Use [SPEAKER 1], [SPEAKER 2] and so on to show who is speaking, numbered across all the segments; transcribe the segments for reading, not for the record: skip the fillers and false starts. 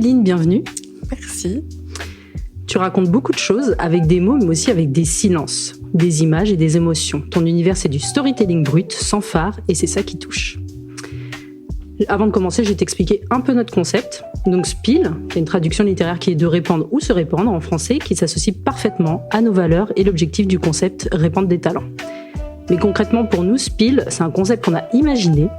[SPEAKER 1] Kédeline, bienvenue.
[SPEAKER 2] Merci.
[SPEAKER 1] Tu racontes beaucoup de choses avec des mots, mais aussi avec des silences, des images et des émotions. Ton univers, c'est du storytelling brut, sans phare, et c'est ça qui touche. Avant de commencer, je vais t'expliquer un peu notre concept. Donc Spill, qui est une traduction littéraire qui est de répandre ou se répandre en français, qui s'associe parfaitement à nos valeurs et l'objectif du concept répandre des talents. Mais concrètement, pour nous, Spill, c'est un concept qu'on a imaginé,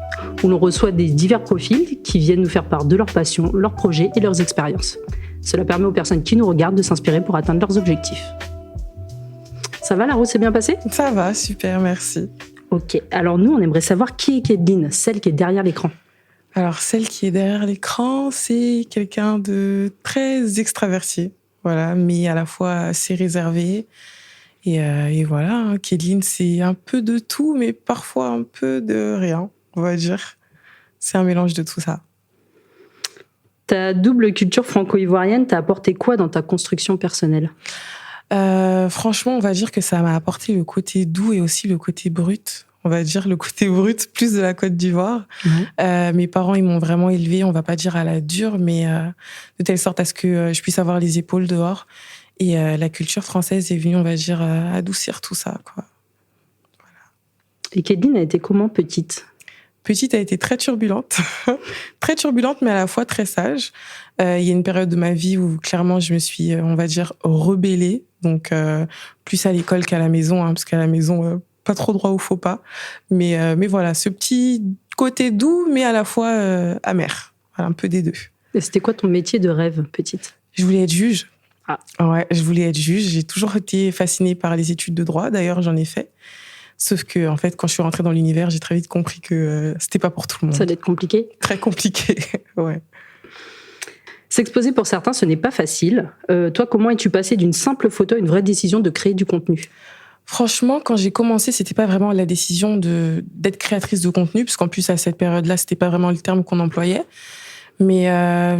[SPEAKER 1] où l'on reçoit des divers profils qui viennent nous faire part de leurs passions, leurs projets et leurs expériences. Cela permet aux personnes qui nous regardent de s'inspirer pour atteindre leurs objectifs. Ça va, la route s'est bien passée ?
[SPEAKER 2] Ça va, super, merci.
[SPEAKER 1] Ok, alors nous, on aimerait savoir qui est Kédeline, celle qui est derrière l'écran.
[SPEAKER 2] Alors, celle qui est derrière l'écran, c'est quelqu'un de très extraverti, voilà, mais à la fois assez réservé. Et voilà, Kédeline, c'est un peu de tout, mais parfois un peu de rien, on va dire. C'est un mélange de tout ça.
[SPEAKER 1] Ta double culture franco-ivoirienne t'a apporté quoi dans ta construction personnelle ?
[SPEAKER 2] Franchement, on va dire que ça m'a apporté le côté doux et aussi le côté brut. On va dire le côté brut, plus de la Côte d'Ivoire. Mes parents, ils m'ont vraiment élevée, on va pas dire à la dure, mais de telle sorte à ce que je puisse avoir les épaules dehors. Et la culture française est venue, on va dire, adoucir tout ça, quoi. Voilà.
[SPEAKER 1] Et Kédeline a été comment petite ?
[SPEAKER 2] Petite, a été très turbulente. Très turbulente, mais à la fois très sage. Il y a une période de ma vie où, clairement, je me suis, on va dire, rebellée. Donc, plus à l'école qu'à la maison, hein, parce qu'à la maison, pas trop droit au faux pas. Mais voilà, ce petit côté doux, mais à la fois amer. Voilà, un peu des deux.
[SPEAKER 1] Et c'était quoi ton métier de rêve, petite ?
[SPEAKER 2] Je voulais être juge.
[SPEAKER 1] Ah.
[SPEAKER 2] Ouais, je voulais être juge. J'ai toujours été fascinée par les études de droit. D'ailleurs, j'en ai fait. Sauf que, en fait, quand je suis rentrée dans l'univers, j'ai très vite compris que c'était pas pour tout le monde.
[SPEAKER 1] Ça allait être compliqué ?
[SPEAKER 2] Très compliqué, ouais.
[SPEAKER 1] S'exposer pour certains, ce n'est pas facile. Toi, comment es-tu passée d'une simple photo à une vraie décision de créer du contenu ?
[SPEAKER 2] Franchement, quand j'ai commencé, c'était pas vraiment la décision d'être créatrice de contenu, parce qu'en plus, à cette période-là, c'était pas vraiment le terme qu'on employait. Mais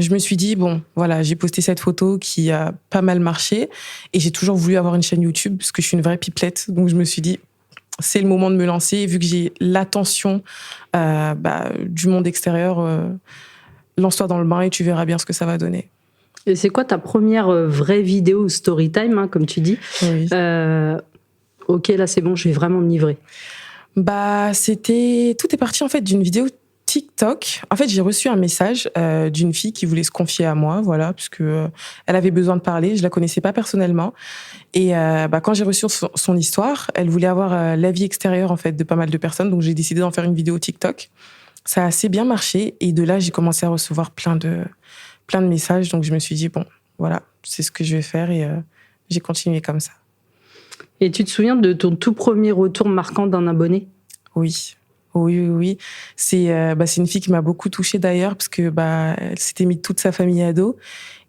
[SPEAKER 2] je me suis dit, bon, voilà, j'ai posté cette photo qui a pas mal marché, et j'ai toujours voulu avoir une chaîne YouTube, parce que je suis une vraie pipelette. Donc je me suis dit, c'est le moment de me lancer, et vu que j'ai l'attention du monde extérieur, lance-toi dans le bain et tu verras bien ce que ça va donner.
[SPEAKER 1] Et c'est quoi ta première vraie vidéo story time, hein, comme tu dis ?
[SPEAKER 2] Oui.
[SPEAKER 1] Ok, là c'est bon, je vais vraiment me livrer.
[SPEAKER 2] Tout est parti en fait d'une vidéo TikTok. En fait, j'ai reçu un message d'une fille qui voulait se confier à moi, voilà, parce que elle avait besoin de parler. Je la connaissais pas personnellement, et quand j'ai reçu son histoire, elle voulait avoir l'avis extérieur en fait de pas mal de personnes, donc j'ai décidé d'en faire une vidéo TikTok. Ça a assez bien marché, et de là j'ai commencé à recevoir plein de messages, donc je me suis dit bon, voilà, c'est ce que je vais faire, et j'ai continué comme ça.
[SPEAKER 1] Et tu te souviens de ton tout premier retour marquant d'un abonné ?
[SPEAKER 2] Oui. C'est une fille qui m'a beaucoup touchée d'ailleurs, parce que elle s'était mise toute sa famille à dos,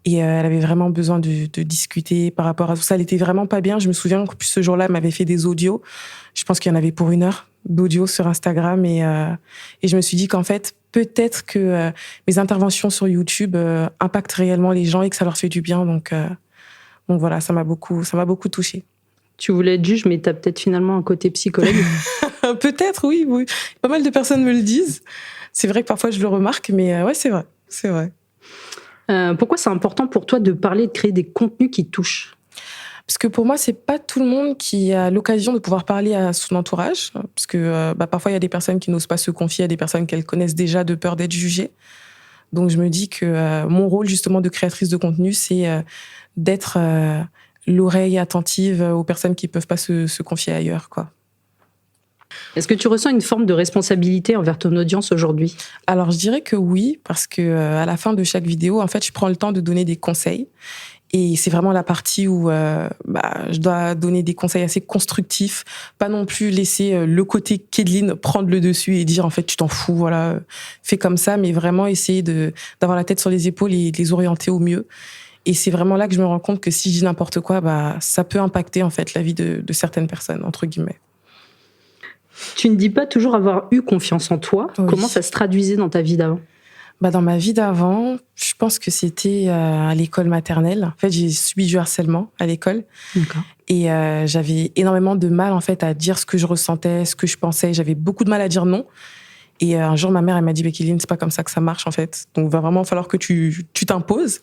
[SPEAKER 2] et elle avait vraiment besoin de discuter par rapport à tout ça. Elle était vraiment pas bien. Je me souviens que ce jour-là, elle m'avait fait des audios. Je pense qu'il y en avait pour 1 heure d'audio sur Instagram, et je me suis dit qu'en fait, peut-être que mes interventions sur YouTube impactent réellement les gens et que ça leur fait du bien. Donc voilà, ça m'a beaucoup touchée.
[SPEAKER 1] Tu voulais être juge, mais t'as peut-être finalement un côté psychologue.
[SPEAKER 2] Peut-être, oui. Pas mal de personnes me le disent. C'est vrai que parfois je le remarque, mais ouais, c'est vrai.
[SPEAKER 1] Pourquoi c'est important pour toi de parler et de créer des contenus qui touchent ?
[SPEAKER 2] Parce que pour moi, c'est pas tout le monde qui a l'occasion de pouvoir parler à son entourage. Parce que parfois, il y a des personnes qui n'osent pas se confier à des personnes qu'elles connaissent déjà de peur d'être jugées. Donc je me dis que mon rôle justement de créatrice de contenu, c'est d'être l'oreille attentive aux personnes qui peuvent pas se confier ailleurs, quoi.
[SPEAKER 1] Est-ce que tu ressens une forme de responsabilité envers ton audience aujourd'hui ?
[SPEAKER 2] Alors, je dirais que oui, parce que à la fin de chaque vidéo, en fait, je prends le temps de donner des conseils. Et c'est vraiment la partie où je dois donner des conseils assez constructifs, pas non plus laisser le côté Kédeline prendre le dessus et dire en fait tu t'en fous, voilà, fais comme ça, mais vraiment essayer d'avoir la tête sur les épaules et de les orienter au mieux. Et c'est vraiment là que je me rends compte que si je dis n'importe quoi, ça peut impacter en fait la vie de certaines personnes, entre guillemets.
[SPEAKER 1] Tu ne dis pas toujours avoir eu confiance en toi.
[SPEAKER 2] Oui.
[SPEAKER 1] Comment ça se traduisait dans ta vie d'avant ?
[SPEAKER 2] Dans ma vie d'avant, je pense que c'était à l'école maternelle. En fait, j'ai subi du harcèlement à l'école.
[SPEAKER 1] D'accord.
[SPEAKER 2] Et j'avais énormément de mal en fait à dire ce que je ressentais, ce que je pensais. J'avais beaucoup de mal à dire non. Et un jour, ma mère, elle m'a dit, Kéline, c'est pas comme ça que ça marche, en fait. Donc, il va vraiment falloir que tu t'imposes.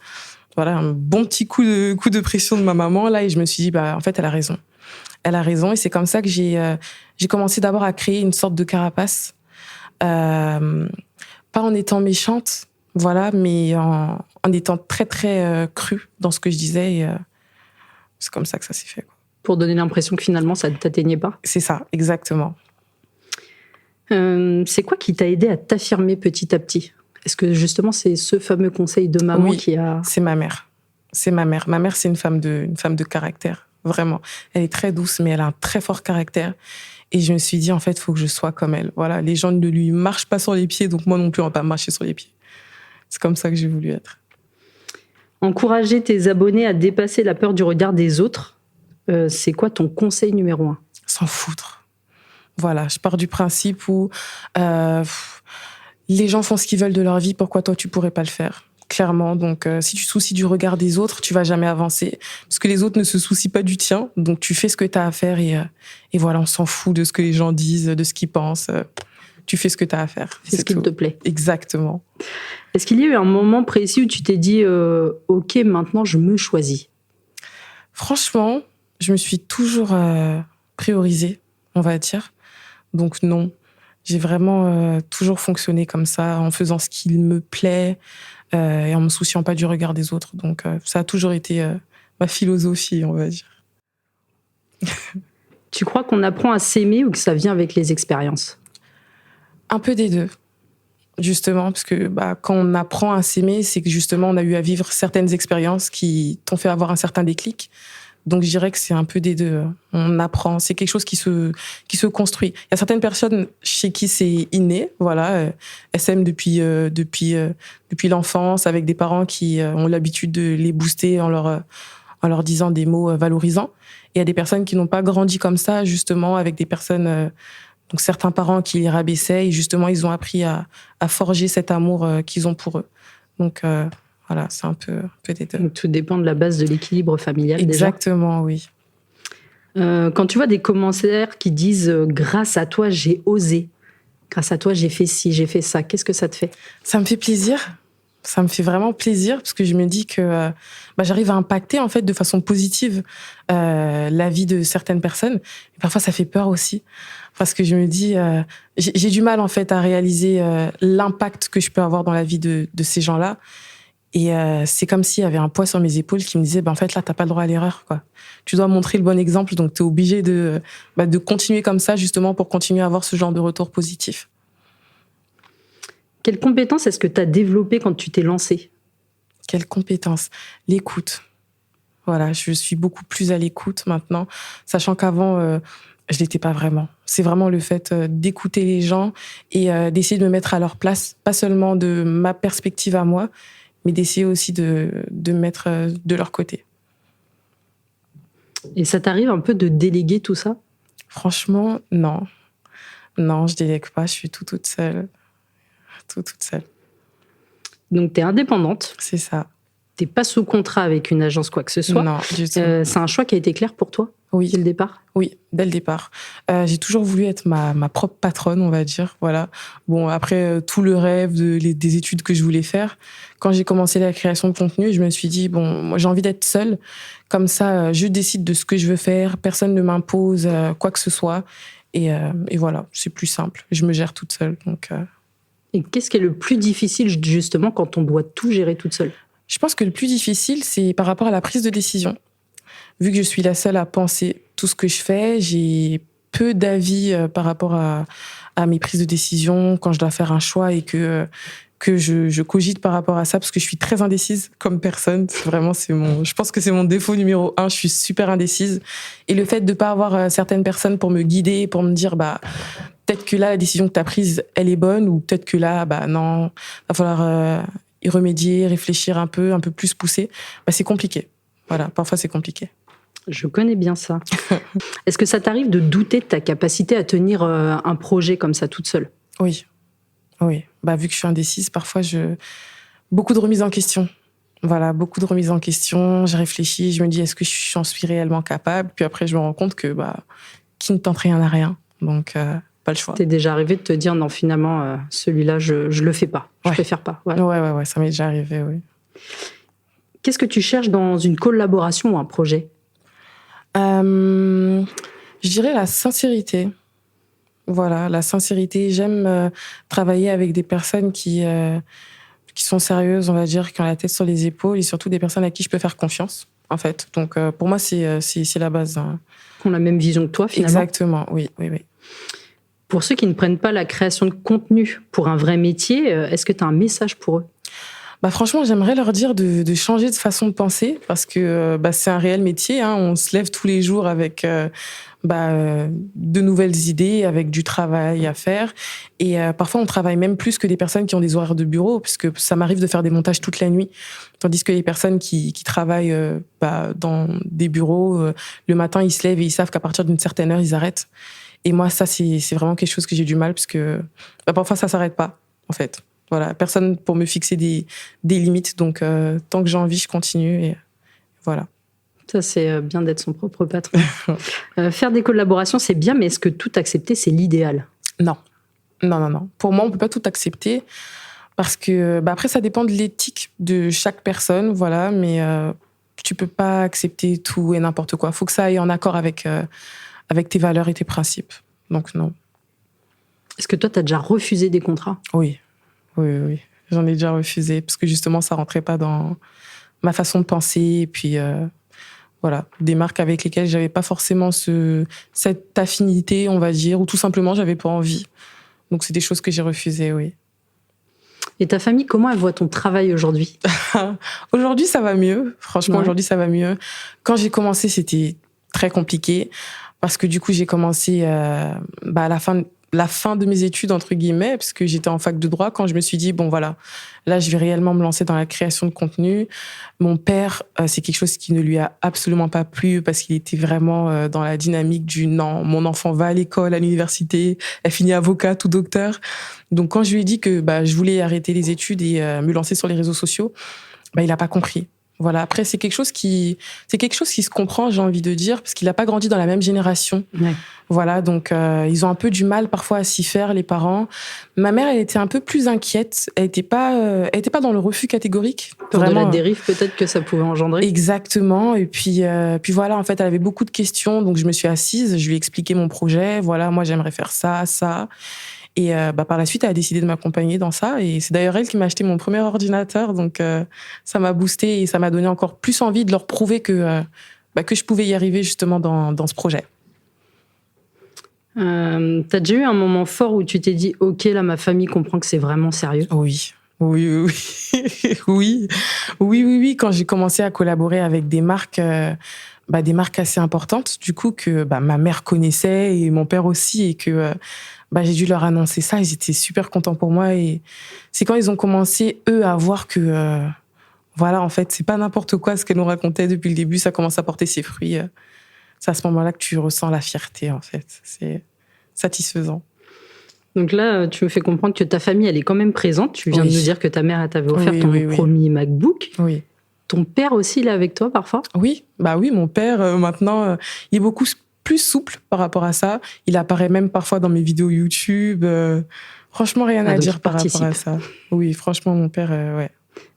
[SPEAKER 2] Voilà, un bon petit coup de pression de ma maman, là, et je me suis dit, en fait, elle a raison. Elle a raison, et c'est comme ça que j'ai commencé d'abord à créer une sorte de carapace. Pas en étant méchante, voilà, mais en étant très, très crue dans ce que je disais, et c'est comme ça que ça s'est fait, quoi.
[SPEAKER 1] Pour donner l'impression que finalement, ça ne t'atteignait pas.
[SPEAKER 2] C'est ça, exactement.
[SPEAKER 1] C'est quoi qui t'a aidé à t'affirmer petit à petit? Est-ce que justement, c'est ce fameux conseil de maman qui a...
[SPEAKER 2] C'est ma mère. C'est ma mère. Ma mère, c'est une femme de caractère, vraiment. Elle est très douce, mais elle a un très fort caractère. Et je me suis dit, en fait, il faut que je sois comme elle. Voilà, les gens ne lui marchent pas sur les pieds, donc moi non plus, on va pas marcher sur les pieds. C'est comme ça que j'ai voulu être.
[SPEAKER 1] Encourager tes abonnés à dépasser la peur du regard des autres, c'est quoi ton conseil numéro 1?
[SPEAKER 2] S'en foutre. Voilà, je pars du principe où les gens font ce qu'ils veulent de leur vie, pourquoi toi tu pourrais pas le faire? Clairement, donc si tu te soucies du regard des autres, tu vas jamais avancer. Parce que les autres ne se soucient pas du tien, donc tu fais ce que tu as à faire et voilà, on s'en fout de ce que les gens disent, de ce qu'ils pensent. Tu fais ce que tu as à faire.
[SPEAKER 1] C'est ce qui te plaît.
[SPEAKER 2] Exactement.
[SPEAKER 1] Est-ce qu'il y a eu un moment précis où tu t'es dit ok, maintenant je me choisis?
[SPEAKER 2] Franchement, je me suis toujours priorisée, on va dire. Donc non, j'ai vraiment toujours fonctionné comme ça, en faisant ce qui me plaît et en me souciant pas du regard des autres. Donc ça a toujours été ma philosophie, on va dire.
[SPEAKER 1] Tu crois qu'on apprend à s'aimer ou que ça vient avec les expériences?
[SPEAKER 2] Un peu des deux, justement, parce que quand on apprend à s'aimer, c'est que justement on a eu à vivre certaines expériences qui t'ont fait avoir un certain déclic. Donc je dirais que c'est un peu des deux. On apprend, c'est quelque chose qui se construit. Il y a certaines personnes chez qui c'est inné, voilà, elles s'aiment depuis l'enfance, avec des parents qui ont l'habitude de les booster en leur disant des mots valorisants. Et il y a des personnes qui n'ont pas grandi comme ça, justement, avec des personnes, donc certains parents qui les rabaissaient, et justement ils ont appris à forger cet amour qu'ils ont pour eux. Donc voilà, c'est un peu des deux.
[SPEAKER 1] Donc, tout dépend de la base de l'équilibre familial.
[SPEAKER 2] Exactement, déjà.
[SPEAKER 1] Oui. Quand tu vois des commentaires qui disent « grâce à toi, j'ai osé »,« grâce à toi, j'ai fait ci, j'ai fait ça », qu'est-ce que ça te fait? Ça
[SPEAKER 2] me fait plaisir. Ça me fait vraiment plaisir parce que je me dis que j'arrive à impacter en fait de façon positive la vie de certaines personnes. Et parfois, ça fait peur aussi parce que je me dis j'ai du mal en fait à réaliser l'impact que je peux avoir dans la vie de ces gens-là. Et c'est comme s'il y avait un poids sur mes épaules qui me disait en fait là t'as pas le droit à l'erreur, quoi. Tu dois montrer le bon exemple, donc t'es obligé de continuer comme ça justement pour continuer à avoir ce genre de retour positif.
[SPEAKER 1] Quelles compétences est-ce que tu as développées quand tu t'es lancée?
[SPEAKER 2] Quelles compétences? L'écoute. Voilà, je suis beaucoup plus à l'écoute maintenant, sachant qu'avant je l'étais pas vraiment. C'est vraiment le fait d'écouter les gens et d'essayer de me mettre à leur place, pas seulement de ma perspective à moi, mais d'essayer aussi de mettre de leur côté.
[SPEAKER 1] Et ça t'arrive un peu de déléguer tout ça?
[SPEAKER 2] Franchement, non. Non, je délègue pas, je suis toute seule. Toute seule.
[SPEAKER 1] Donc, t'es indépendante.
[SPEAKER 2] C'est ça.
[SPEAKER 1] T'es pas sous contrat avec une agence quoi que ce soit.
[SPEAKER 2] Non, du tout.
[SPEAKER 1] C'est un choix qui a été clair pour toi?
[SPEAKER 2] Oui.
[SPEAKER 1] Dès le départ?
[SPEAKER 2] Oui, dès le départ. J'ai toujours voulu être ma propre patronne, on va dire. Voilà. Bon, après, tout le rêve des études que je voulais faire, quand j'ai commencé la création de contenu, je me suis dit, moi, j'ai envie d'être seule. Comme ça, je décide de ce que je veux faire. Personne ne m'impose quoi que ce soit. Et voilà, c'est plus simple. Je me gère toute seule. Donc,
[SPEAKER 1] Et qu'est-ce qui est le plus difficile, justement, quand on doit tout gérer toute seule?
[SPEAKER 2] Je pense que le plus difficile, c'est par rapport à la prise de décision. Vu que je suis la seule à penser tout ce que je fais, j'ai peu d'avis par rapport à mes prises de décision quand je dois faire un choix et que je cogite par rapport à ça parce que je suis très indécise comme personne. Vraiment, je pense que c'est mon défaut numéro 1. Je suis super indécise. Et le fait de pas avoir certaines personnes pour me guider, pour me dire, peut-être que là, la décision que tu as prise, elle est bonne, ou peut-être que là, non, va falloir y remédier, réfléchir un peu plus pousser. C'est compliqué. Voilà, parfois c'est compliqué.
[SPEAKER 1] Je connais bien ça. Est-ce que ça t'arrive de douter de ta capacité à tenir un projet comme ça toute seule?
[SPEAKER 2] Oui. Vu que je suis indécise, parfois beaucoup de remises en question. Voilà, beaucoup de remises en question. Je réfléchis, je me dis est-ce que j'en suis réellement capable? Puis après je me rends compte que qui ne tente rien à rien. Donc pas le choix.
[SPEAKER 1] T'es déjà arrivé de te dire non, finalement, celui-là, je le fais pas. Je préfère pas.
[SPEAKER 2] Ouais, ça m'est déjà arrivé, oui.
[SPEAKER 1] Qu'est-ce que tu cherches dans une collaboration ou un projet ?
[SPEAKER 2] Je dirais la sincérité. Voilà, la sincérité. J'aime travailler avec des personnes qui sont sérieuses, on va dire, qui ont la tête sur les épaules, et surtout des personnes à qui je peux faire confiance, en fait. Donc, pour moi, c'est la base. Hein.
[SPEAKER 1] Qui ont la même vision que toi, finalement.
[SPEAKER 2] Exactement, oui.
[SPEAKER 1] Pour ceux qui ne prennent pas la création de contenu pour un vrai métier, est-ce que tu as un message pour eux ?
[SPEAKER 2] Franchement, j'aimerais leur dire de changer de façon de penser, parce que c'est un réel métier. Hein. On se lève tous les jours avec de nouvelles idées, avec du travail à faire. Et parfois, on travaille même plus que des personnes qui ont des horaires de bureau, puisque ça m'arrive de faire des montages toute la nuit. Tandis que les personnes qui travaillent dans des bureaux, le matin, ils se lèvent et ils savent qu'à partir d'une certaine heure, ils arrêtent. Et moi, ça, c'est vraiment quelque chose que j'ai du mal, parce que parfois, ça s'arrête pas, en fait. Voilà, personne pour me fixer des limites. Donc, tant que j'ai envie, je continue. Et voilà.
[SPEAKER 1] Ça, c'est bien d'être son propre patron. Faire des collaborations, c'est bien, mais est-ce que tout accepter, c'est l'idéal ?
[SPEAKER 2] Non. Pour moi, on peut pas tout accepter, parce que après, ça dépend de l'éthique de chaque personne, voilà. Mais tu peux pas accepter tout et n'importe quoi. Faut que ça aille en accord avec tes valeurs et tes principes. Donc, non.
[SPEAKER 1] Est-ce que toi, tu as déjà refusé des contrats ?
[SPEAKER 2] Oui. J'en ai déjà refusé, parce que justement, ça rentrait pas dans ma façon de penser. Et puis, voilà, des marques avec lesquelles j'avais pas forcément cette affinité, on va dire, ou tout simplement, j'avais pas envie. Donc, c'est des choses que j'ai refusées, oui.
[SPEAKER 1] Et ta famille, comment elle voit ton travail aujourd'hui ?
[SPEAKER 2] Aujourd'hui, ça va mieux. Franchement, aujourd'hui, ça va mieux. Quand j'ai commencé, c'était très compliqué, parce que du coup, j'ai commencé à la fin de mes études, entre guillemets, parce que j'étais en fac de droit, quand je me suis dit, bon voilà, là, je vais réellement me lancer dans la création de contenu. Mon père, c'est quelque chose qui ne lui a absolument pas plu, parce qu'il était vraiment dans la dynamique du non, mon enfant va à l'école, à l'université, elle finit avocate ou docteur. Donc, quand je lui ai dit que je voulais arrêter les études et me lancer sur les réseaux sociaux, il n'a pas compris. Voilà. Après, c'est quelque chose qui se comprend, j'ai envie de dire, parce qu'il n'a pas grandi dans la même génération.
[SPEAKER 1] Ouais.
[SPEAKER 2] Voilà. Donc, ils ont un peu du mal parfois à s'y faire, les parents. Ma mère, elle était un peu plus inquiète. Elle était pas dans le refus catégorique.
[SPEAKER 1] Pour vraiment, de la dérive, peut-être que ça pouvait engendrer.
[SPEAKER 2] Exactement. Et puis voilà, en fait, elle avait beaucoup de questions. Donc, je me suis assise, je lui ai expliqué mon projet. Voilà, moi, j'aimerais faire ça. Et par la suite, elle a décidé de m'accompagner dans ça. Et c'est d'ailleurs elle qui m'a acheté mon premier ordinateur. Donc, ça m'a boosté et ça m'a donné encore plus envie de leur prouver que je pouvais y arriver justement dans ce projet.
[SPEAKER 1] T'as déjà eu un moment fort où tu t'es dit « Ok, là, ma famille comprend que c'est vraiment sérieux ».
[SPEAKER 2] Oui. Oui. Quand j'ai commencé à collaborer avec des marques assez importantes, du coup, que ma mère connaissait et mon père aussi, et que j'ai dû leur annoncer ça. Ils étaient super contents pour moi. Et c'est quand ils ont commencé, eux, à voir que, voilà, en fait, c'est pas n'importe quoi ce qu'elle nous racontait depuis le début. Ça commence à porter ses fruits. C'est à ce moment-là que tu ressens la fierté, en fait. C'est satisfaisant.
[SPEAKER 1] Donc là, tu me fais comprendre que ta famille, elle est quand même présente. Tu viens de nous dire que ta mère, elle t'avait offert ton premier MacBook.
[SPEAKER 2] Oui.
[SPEAKER 1] Ton père aussi, il est avec toi parfois ?
[SPEAKER 2] Oui, mon père, maintenant, il est beaucoup plus souple par rapport à ça. Il apparaît même parfois dans mes vidéos YouTube. Franchement, rien à dire par rapport à ça. Oui, franchement, mon père, ouais.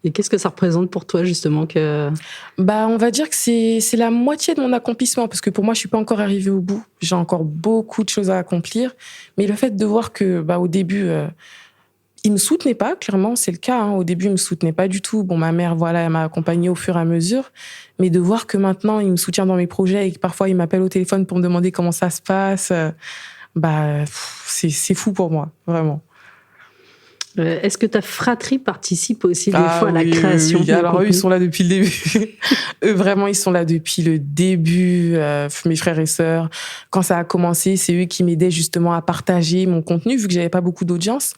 [SPEAKER 1] Et qu'est-ce que ça représente pour toi, justement que...
[SPEAKER 2] On va dire que c'est la moitié de mon accomplissement, parce que pour moi, je suis pas encore arrivée au bout. J'ai encore beaucoup de choses à accomplir. Mais le fait de voir que, au début, il me soutenait pas, clairement, c'est le cas. Hein. Au début, il me soutenait pas du tout. Bon, ma mère, voilà, elle m'a accompagnée au fur et à mesure. Mais de voir que maintenant, il me soutient dans mes projets et que parfois, il m'appelle au téléphone pour me demander comment ça se passe, c'est fou pour moi, vraiment.
[SPEAKER 1] Est-ce que ta fratrie participe aussi des fois à la création ?
[SPEAKER 2] Oui. Alors eux, ils sont là depuis le début. Eux, vraiment, ils sont là depuis le début. Mes frères et sœurs, quand ça a commencé, c'est eux qui m'aidaient justement à partager mon contenu, vu que j'avais pas beaucoup d'audience.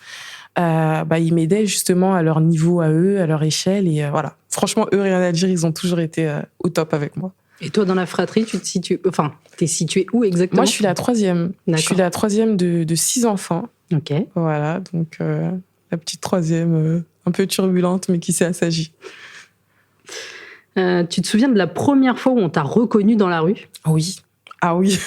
[SPEAKER 2] Ils m'aidaient justement à leur niveau, à eux, à leur échelle. Et voilà. Franchement, eux, rien à dire, ils ont toujours été au top avec moi.
[SPEAKER 1] Et toi, dans la fratrie, tu te situes... Enfin, t'es située où exactement ?
[SPEAKER 2] Moi, je suis la troisième.
[SPEAKER 1] D'accord.
[SPEAKER 2] Je suis la troisième de 6 enfants.
[SPEAKER 1] Ok.
[SPEAKER 2] Voilà, donc... la petite troisième, un peu turbulente, mais qui s'est assagie.
[SPEAKER 1] Tu te souviens de la première fois où on t'a reconnu dans la rue ?
[SPEAKER 2] Oui. Ah oui.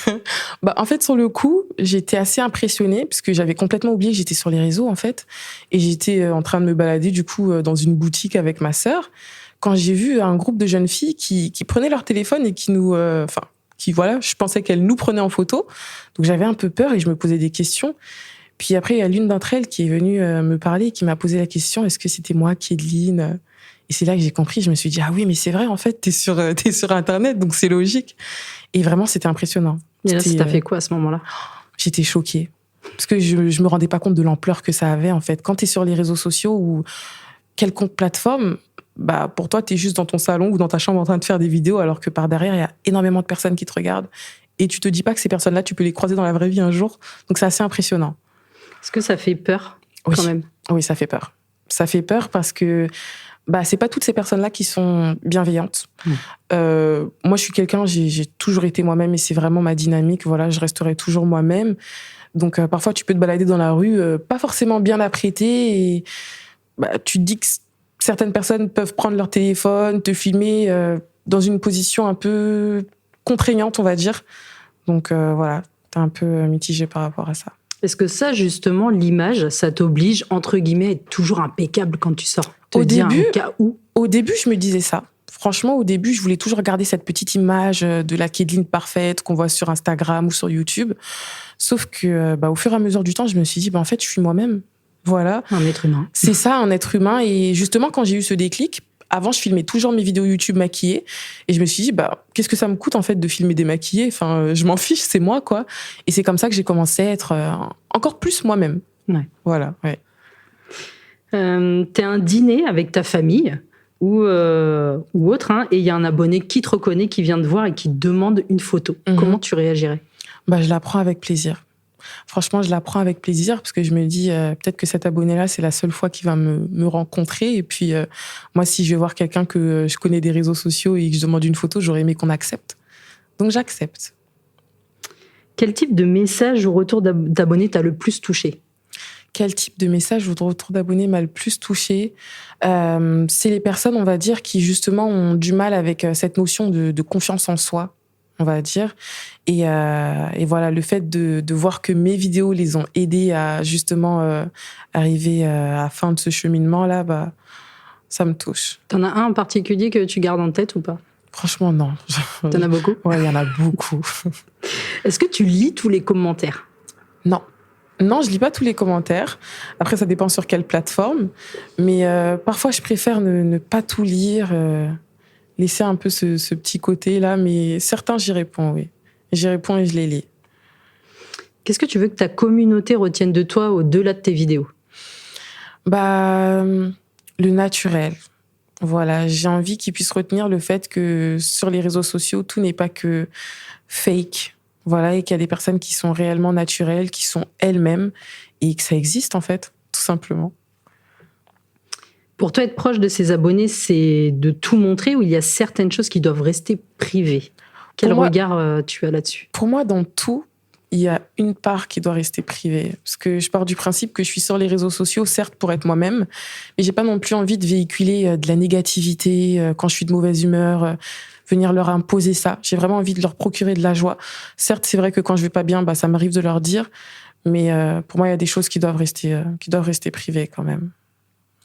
[SPEAKER 2] Bah, en fait, sur le coup, j'étais assez impressionnée parce que j'avais complètement oublié que j'étais sur les réseaux, en fait. Et j'étais en train de me balader, du coup, dans une boutique avec ma sœur, quand j'ai vu un groupe de jeunes filles qui prenaient leur téléphone et qui nous... voilà, je pensais qu'elles nous prenaient en photo. Donc, j'avais un peu peur et je me posais des questions. Puis après, il y a l'une d'entre elles qui est venue me parler et qui m'a posé la question, est-ce que c'était moi, Kédeline? Et c'est là que j'ai compris, je me suis dit, ah oui, mais c'est vrai, en fait, t'es sur Internet, donc c'est logique. Et vraiment, c'était impressionnant.
[SPEAKER 1] Et là, ça t'a fait quoi à ce moment-là?
[SPEAKER 2] J'étais choquée. Parce que je me rendais pas compte de l'ampleur que ça avait, en fait. Quand t'es sur les réseaux sociaux ou quelconque plateforme, bah, pour toi, t'es juste dans ton salon ou dans ta chambre en train de faire des vidéos, alors que par derrière, il y a énormément de personnes qui te regardent. Et tu te dis pas que ces personnes-là, tu peux les croiser dans la vraie vie un jour. Donc, c'est assez impressionnant.
[SPEAKER 1] Est-ce que ça fait peur, quand même?
[SPEAKER 2] Oui, ça fait peur. Ça fait peur parce que c'est pas toutes ces personnes-là qui sont bienveillantes. Moi, je suis quelqu'un, j'ai toujours été moi-même et c'est vraiment ma dynamique. Voilà, je resterai toujours moi-même. Donc, parfois, tu peux te balader dans la rue, pas forcément bien apprêté et tu te dis que certaines personnes peuvent prendre leur téléphone, te filmer dans une position un peu contraignante, on va dire. Donc, voilà, t'es un peu mitigé par rapport à ça.
[SPEAKER 1] Est-ce que ça, justement, l'image, ça t'oblige, entre guillemets, à être toujours impeccable quand tu sors? Au début,
[SPEAKER 2] je me disais ça. Franchement, au début, je voulais toujours garder cette petite image de la Kédeline parfaite qu'on voit sur Instagram ou sur YouTube. Sauf que, au fur et à mesure du temps, je me suis dit, en fait, je suis moi-même. Voilà.
[SPEAKER 1] Un être humain.
[SPEAKER 2] C'est ça, un être humain. Et justement, quand j'ai eu ce déclic, avant, je filmais toujours mes vidéos YouTube maquillées. Et je me suis dit, qu'est-ce que ça me coûte, en fait, de filmer démaquillée? Enfin, je m'en fiche, c'est moi, quoi. Et c'est comme ça que j'ai commencé à être encore plus moi-même.
[SPEAKER 1] Ouais.
[SPEAKER 2] Voilà, ouais.
[SPEAKER 1] T'es à un dîner avec ta famille ou autre, et il y a un abonné qui te reconnaît, qui vient te voir et qui te demande une photo. Comment tu réagirais?
[SPEAKER 2] Je la prends avec plaisir. Franchement, je la prends avec plaisir parce que je me dis peut-être que cet abonné-là, c'est la seule fois qu'il va me rencontrer. Et puis, moi, si je vais voir quelqu'un que je connais des réseaux sociaux et que je demande une photo, j'aurais aimé qu'on accepte. Donc, j'accepte.
[SPEAKER 1] Quel type de message au retour d'abonné t'a le plus touché?
[SPEAKER 2] Quel type de message au retour d'abonné m'a le plus touché? C'est les personnes, on va dire, qui justement ont du mal avec cette notion de confiance en soi, on va dire. Et voilà, le fait de voir que mes vidéos les ont aidés à justement arriver à la fin de ce cheminement-là, ça me touche.
[SPEAKER 1] T'en as un en particulier que tu gardes en tête ou pas?
[SPEAKER 2] Franchement, non.
[SPEAKER 1] T'en as beaucoup?
[SPEAKER 2] Ouais, il y en a beaucoup.
[SPEAKER 1] Est-ce que tu lis tous les commentaires?
[SPEAKER 2] Non. Non, je lis pas tous les commentaires. Après, ça dépend sur quelle plateforme. Mais parfois, je préfère ne pas tout lire, laisser un peu ce petit côté-là. Mais certains, j'y réponds, oui. J'y réponds et je les lis.
[SPEAKER 1] Qu'est-ce que tu veux que ta communauté retienne de toi au-delà de tes vidéos?
[SPEAKER 2] Le naturel. Voilà, j'ai envie qu'ils puissent retenir le fait que sur les réseaux sociaux, tout n'est pas que fake. Voilà, et qu'il y a des personnes qui sont réellement naturelles, qui sont elles-mêmes, et que ça existe, en fait, tout simplement.
[SPEAKER 1] Pour toi, être proche de ses abonnés, c'est de tout montrer ou il y a certaines choses qui doivent rester privées? Quel regard tu as là-dessus?
[SPEAKER 2] Pour moi, dans tout, il y a une part qui doit rester privée. Parce que je pars du principe que je suis sur les réseaux sociaux, certes, pour être moi-même, mais j'ai pas non plus envie de véhiculer de la négativité quand je suis de mauvaise humeur, venir leur imposer ça. J'ai vraiment envie de leur procurer de la joie. Certes, c'est vrai que quand je vais pas bien, ça m'arrive de leur dire, mais pour moi, il y a des choses qui doivent rester privées quand même.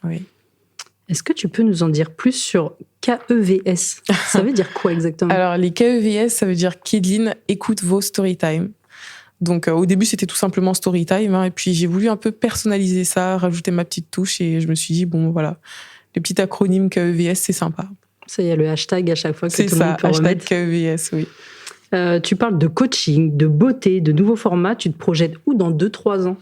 [SPEAKER 2] Oui.
[SPEAKER 1] Est-ce que tu peux nous en dire plus sur KEVS? Ça veut dire quoi exactement?
[SPEAKER 2] Alors, les KEVS, ça veut dire Kédeline écoute vos storytime. Donc, au début, c'était tout simplement storytime, et puis j'ai voulu un peu personnaliser ça, rajouter ma petite touche, et je me suis dit, voilà, le petit acronyme KEVS, c'est sympa.
[SPEAKER 1] Ça, il y a le hashtag à chaque fois que tout le monde peut remettre.
[SPEAKER 2] C'est ça, hashtag KEVS, oui.
[SPEAKER 1] Tu parles de coaching, de beauté, de nouveaux formats. Tu te projettes où dans 2-3 ans?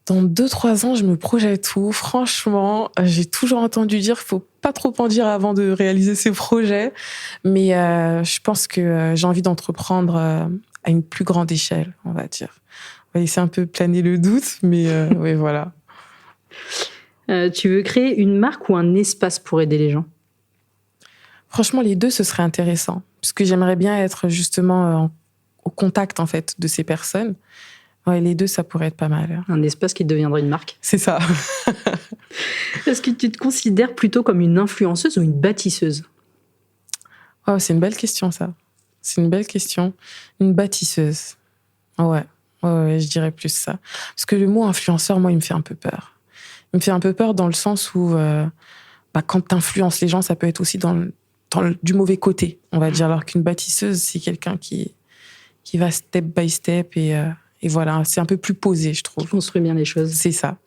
[SPEAKER 2] Dans 2-3 ans, je me projette où? Franchement, j'ai toujours entendu dire qu'il ne faut pas trop en dire avant de réaliser ses projets. Mais je pense que j'ai envie d'entreprendre à une plus grande échelle, on va dire. On va laisser un peu planer le doute, mais oui, voilà.
[SPEAKER 1] Tu veux créer une marque ou un espace pour aider les gens?
[SPEAKER 2] Franchement, les deux, ce serait intéressant. Parce que j'aimerais bien être justement au contact, en fait, de ces personnes. Ouais, les deux, ça pourrait être pas mal.
[SPEAKER 1] Un espace qui deviendrait une marque.
[SPEAKER 2] C'est ça.
[SPEAKER 1] Est-ce que tu te considères plutôt comme une influenceuse ou une bâtisseuse?
[SPEAKER 2] Oh, c'est une belle question, ça. C'est une belle question. Une bâtisseuse. Ouais. Ouais, je dirais plus ça. Parce que le mot influenceur, moi, il me fait un peu peur. Il me fait un peu peur dans le sens où, quand t'influences les gens, ça peut être aussi du mauvais côté, on va dire. Alors qu'une bâtisseuse, c'est quelqu'un qui va step by step et voilà, c'est un peu plus posé, je
[SPEAKER 1] Qui
[SPEAKER 2] trouve.
[SPEAKER 1] construit bien les choses.
[SPEAKER 2] C'est ça.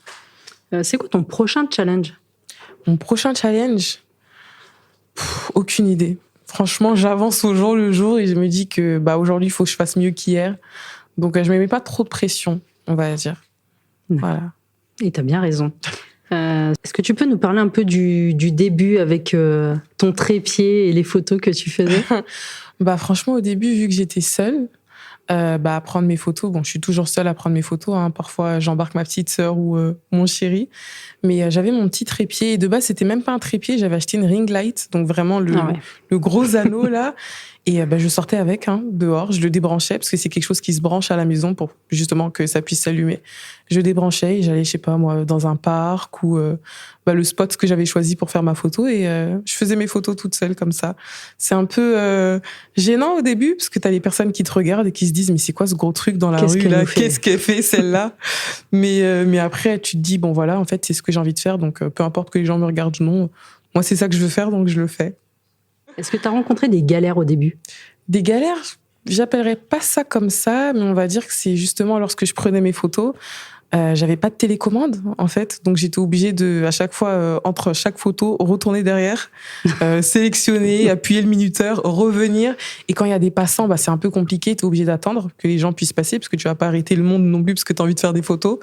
[SPEAKER 1] C'est quoi ton prochain challenge?
[SPEAKER 2] Mon prochain challenge, aucune idée. Franchement, j'avance au jour le jour et je me dis que aujourd'hui, il faut que je fasse mieux qu'hier. Donc, je ne me mets pas trop de pression, on va dire. Voilà.
[SPEAKER 1] Et tu as bien raison. Est-ce que tu peux nous parler un peu du début avec ton trépied et les photos que tu faisais?
[SPEAKER 2] Franchement, au début, vu que j'étais seule, à prendre mes photos, je suis toujours seule à prendre mes photos, hein. Parfois, j'embarque ma petite sœur ou mon chéri. Mais j'avais mon petit trépied. Et de base, c'était même pas un trépied, j'avais acheté une ring light, donc vraiment le gros anneau, là. Et je sortais avec, dehors, je le débranchais, parce que c'est quelque chose qui se branche à la maison pour justement que ça puisse s'allumer. Je débranchais et j'allais, je sais pas moi, dans un parc ou le spot que j'avais choisi pour faire ma photo et je faisais mes photos toute seule comme ça. C'est un peu gênant au début, parce que t'as les personnes qui te regardent et qui se disent mais c'est quoi ce gros truc dans la rue là? Qu'est-ce qu'elle fait celle-là? mais après tu te dis bon voilà, en fait c'est ce que j'ai envie de faire, donc peu importe que les gens me regardent ou non, moi c'est ça que je veux faire, donc je le fais.
[SPEAKER 1] Est-ce que tu as rencontré des galères au début?
[SPEAKER 2] Des galères, j'appellerais pas ça comme ça, mais on va dire que c'est justement lorsque je prenais mes photos, j'avais pas de télécommande en fait, donc j'étais obligée de à chaque fois entre chaque photo retourner derrière, sélectionner, appuyer le minuteur, revenir. Et quand il y a des passants, c'est un peu compliqué, t'es obligé d'attendre que les gens puissent passer parce que tu vas pas arrêter le monde non plus parce que t'as envie de faire des photos.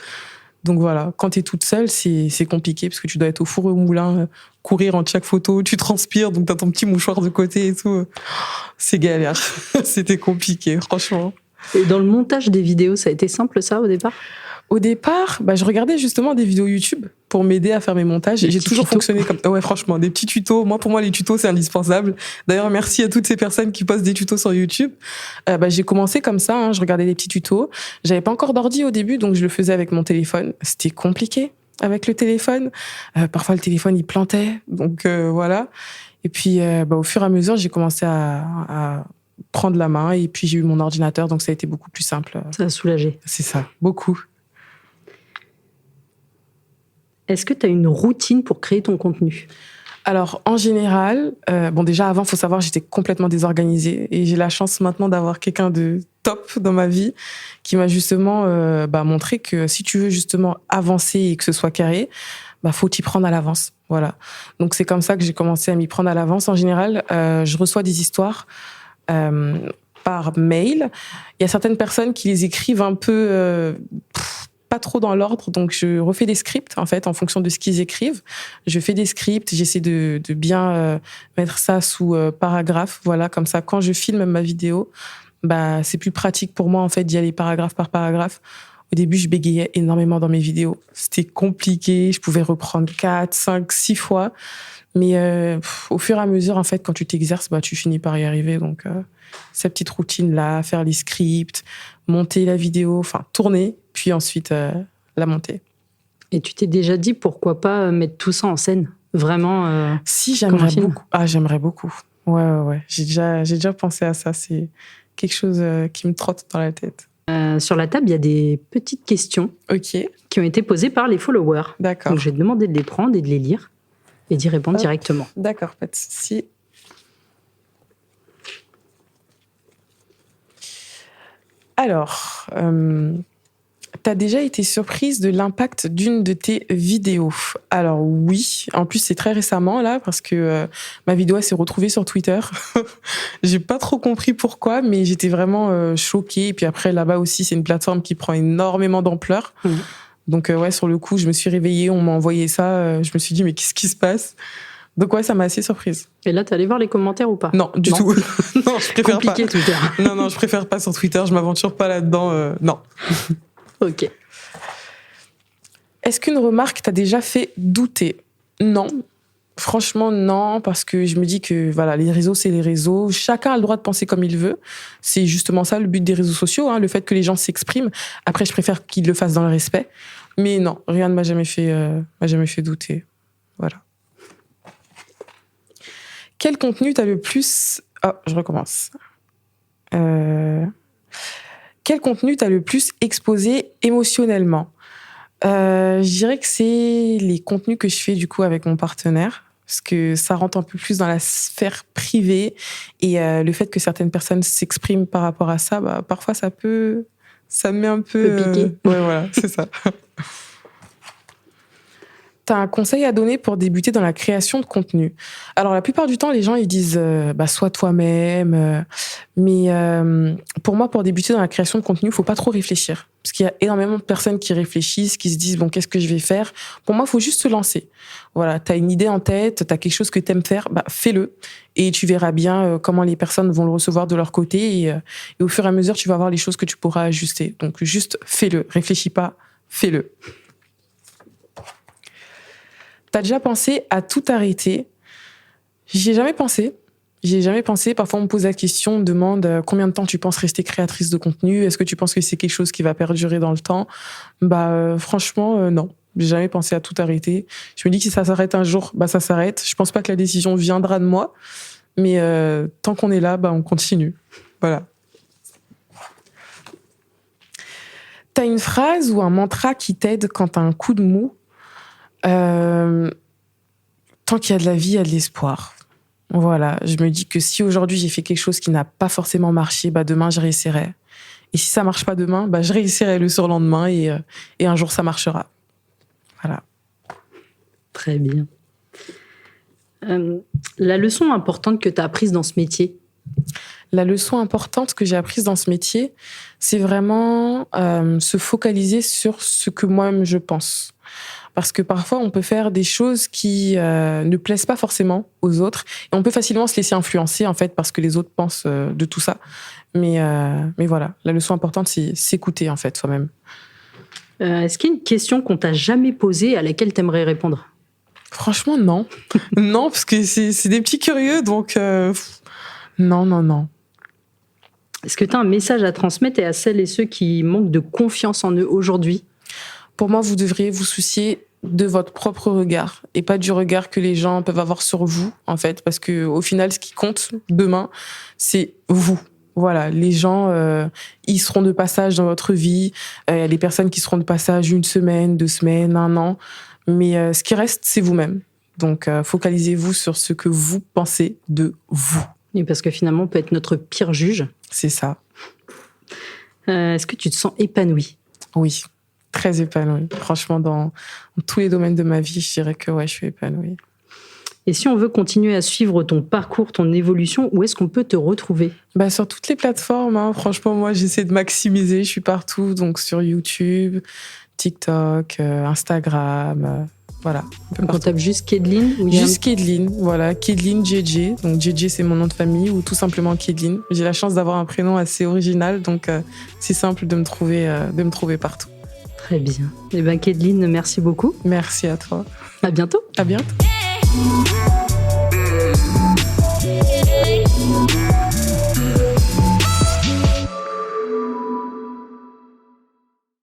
[SPEAKER 2] Donc voilà, quand t'es toute seule, c'est compliqué parce que tu dois être au four et au moulin, courir entre chaque photo, tu transpires, donc t'as ton petit mouchoir de côté et tout. C'est galère. C'était compliqué, franchement.
[SPEAKER 1] Et dans le montage des vidéos, ça a été simple ça au départ?
[SPEAKER 2] Au départ, je regardais justement des vidéos YouTube pour m'aider à faire mes montages. J'ai toujours fonctionné comme... Ouais, franchement, des petits tutos. Pour moi, les tutos, c'est indispensable. D'ailleurs, merci à toutes ces personnes qui postent des tutos sur YouTube. J'ai commencé comme ça, je regardais des petits tutos. J'avais pas encore d'ordi au début, donc je le faisais avec mon téléphone. C'était compliqué avec le téléphone. Parfois, le téléphone, il plantait. Donc, voilà. Et puis, au fur et à mesure, j'ai commencé à prendre la main. Et puis, j'ai eu mon ordinateur, donc ça a été beaucoup plus simple.
[SPEAKER 1] Ça a soulagé.
[SPEAKER 2] C'est ça, beaucoup.
[SPEAKER 1] Est-ce que tu as une routine pour créer ton contenu?
[SPEAKER 2] Alors, en général, déjà avant, faut savoir, j'étais complètement désorganisée et j'ai la chance maintenant d'avoir quelqu'un de top dans ma vie qui m'a justement montré que si tu veux justement avancer et que ce soit carré, faut t'y prendre à l'avance. Voilà. Donc, c'est comme ça que j'ai commencé à m'y prendre à l'avance. En général, je reçois des histoires par mail. Il y a certaines personnes qui les écrivent un peu... pas trop dans l'ordre, donc je refais des scripts en fait en fonction de ce qu'ils écrivent. Je fais des scripts, j'essaie de bien mettre ça sous paragraphe, voilà, comme ça quand je filme ma vidéo, c'est plus pratique pour moi en fait d'y aller paragraphe par paragraphe. Au début, je bégayais énormément dans mes vidéos. C'était compliqué, je pouvais reprendre 4, 5, 6 fois, mais au fur et à mesure en fait quand tu t'exerces, tu finis par y arriver. Donc cette petite routine là, faire les scripts, monter la vidéo, enfin tourner, puis ensuite la monter.
[SPEAKER 1] Et tu t'es déjà dit pourquoi pas mettre tout ça en scène? Vraiment
[SPEAKER 2] Si, j'aimerais beaucoup. Ah, j'aimerais beaucoup. Ouais. J'ai déjà pensé à ça. C'est quelque chose qui me trotte dans la tête.
[SPEAKER 1] Sur la table, il y a des petites questions qui ont été posées par les followers.
[SPEAKER 2] D'accord.
[SPEAKER 1] Donc je vais te demander de les prendre et de les lire et d'y répondre directement.
[SPEAKER 2] D'accord, pas de souci. Alors, t'as déjà été surprise de l'impact d'une de tes vidéos? Alors oui, en plus c'est très récemment là, parce que ma vidéo s'est retrouvée sur Twitter. J'ai pas trop compris pourquoi, mais j'étais vraiment choquée. Et puis après là-bas aussi, c'est une plateforme qui prend énormément d'ampleur. Mmh. Donc sur le coup, je me suis réveillée, on m'a envoyé ça, je me suis dit mais qu'est-ce qui se passe? Donc ça m'a assez surprise.
[SPEAKER 1] Et là, t'es allée voir les commentaires ou pas?
[SPEAKER 2] Non, du tout. Non, je préfère
[SPEAKER 1] compliqué,
[SPEAKER 2] pas.
[SPEAKER 1] Twitter.
[SPEAKER 2] Non, je préfère pas sur Twitter, je m'aventure pas là-dedans, non.
[SPEAKER 1] Ok.
[SPEAKER 2] Est-ce qu'une remarque t'a déjà fait douter? Non. Franchement, non, parce que je me dis que voilà, les réseaux, c'est les réseaux. Chacun a le droit de penser comme il veut. C'est justement ça le but des réseaux sociaux, le fait que les gens s'expriment. Après, je préfère qu'ils le fassent dans le respect. Mais non, rien ne m'a jamais fait douter. Voilà. Quel contenu t'as le plus... Oh, je recommence. Quel contenu t'as le plus exposé émotionnellement? Je dirais que c'est les contenus que je fais du coup avec mon partenaire, parce que ça rentre un peu plus dans la sphère privée et le fait que certaines personnes s'expriment par rapport à ça, bah, parfois ça me met un peu...
[SPEAKER 1] piquer.
[SPEAKER 2] Ouais, voilà, c'est ça. T'as un conseil à donner pour débuter dans la création de contenu? Alors, la plupart du temps, les gens, ils disent sois toi-même. Mais pour moi, pour débuter dans la création de contenu, il faut pas trop réfléchir. Parce qu'il y a énormément de personnes qui réfléchissent, qui se disent bon, qu'est-ce que je vais faire? Pour moi, il faut juste se lancer. Voilà, t'as une idée en tête, t'as quelque chose que t'aimes faire, bah fais-le. Et tu verras bien comment les personnes vont le recevoir de leur côté. Et au fur et à mesure, tu vas voir les choses que tu pourras ajuster. Donc, juste fais-le. Réfléchis pas, fais-le. T'as déjà pensé à tout arrêter? J'y ai jamais pensé. Parfois, on me pose la question, on me demande combien de temps tu penses rester créatrice de contenu? Est-ce que tu penses que c'est quelque chose qui va perdurer dans le temps? Franchement, non. J'ai jamais pensé à tout arrêter. Je me dis que si ça s'arrête un jour, ça s'arrête. Je pense pas que la décision viendra de moi. Mais tant qu'on est là, on continue. Voilà. T'as une phrase ou un mantra qui t'aide quand t'as un coup de mou? Tant qu'il y a de la vie, il y a de l'espoir. Voilà, je me dis que si aujourd'hui j'ai fait quelque chose qui n'a pas forcément marché, demain je réessayerai. Et si ça marche pas demain, je réessayerai le surlendemain et un jour ça marchera. Voilà.
[SPEAKER 1] Très bien. La leçon importante que tu as apprise dans ce métier?
[SPEAKER 2] La leçon importante que j'ai apprise dans ce métier, c'est vraiment se focaliser sur ce que moi-même je pense. Parce que parfois, on peut faire des choses qui ne plaisent pas forcément aux autres. Et on peut facilement se laisser influencer, en fait, parce que les autres pensent de tout ça. Mais voilà, la leçon importante, c'est s'écouter, en fait, soi-même.
[SPEAKER 1] Est-ce qu'il y a une question qu'on t'a jamais posée à laquelle tu aimerais répondre?
[SPEAKER 2] Franchement, non. Non, parce que c'est des petits curieux, donc non.
[SPEAKER 1] Est-ce que tu as un message à transmettre à celles et ceux qui manquent de confiance en eux aujourd'hui?
[SPEAKER 2] Pour moi, vous devriez vous soucier de votre propre regard et pas du regard que les gens peuvent avoir sur vous, en fait, parce que au final, ce qui compte demain, c'est vous. Voilà, les gens, ils seront de passage dans votre vie. Il y a des personnes qui seront de passage 1 semaine, 2 semaines, 1 an. Mais ce qui reste, c'est vous-même. Donc, focalisez-vous sur ce que vous pensez de vous.
[SPEAKER 1] Et parce que finalement, on peut être notre pire juge.
[SPEAKER 2] C'est ça.
[SPEAKER 1] Est-ce que tu te sens épanouie?
[SPEAKER 2] Oui. Très épanouie. Franchement, dans tous les domaines de ma vie, je dirais que je suis épanouie.
[SPEAKER 1] Et si on veut continuer à suivre ton parcours, ton évolution, où est-ce qu'on peut te retrouver?
[SPEAKER 2] Sur toutes les plateformes. Franchement, moi, j'essaie de maximiser. Je suis partout, donc sur YouTube, TikTok, Instagram, voilà.
[SPEAKER 1] Donc on tape juste Kedlin?
[SPEAKER 2] Juste Kedlin, voilà. Kedlin JJ. Donc JJ, c'est mon nom de famille, ou tout simplement Kedlin. J'ai la chance d'avoir un prénom assez original, donc c'est simple de me trouver partout.
[SPEAKER 1] Très bien. Kedlin, merci beaucoup.
[SPEAKER 2] Merci à toi.
[SPEAKER 1] À bientôt.
[SPEAKER 2] À bientôt.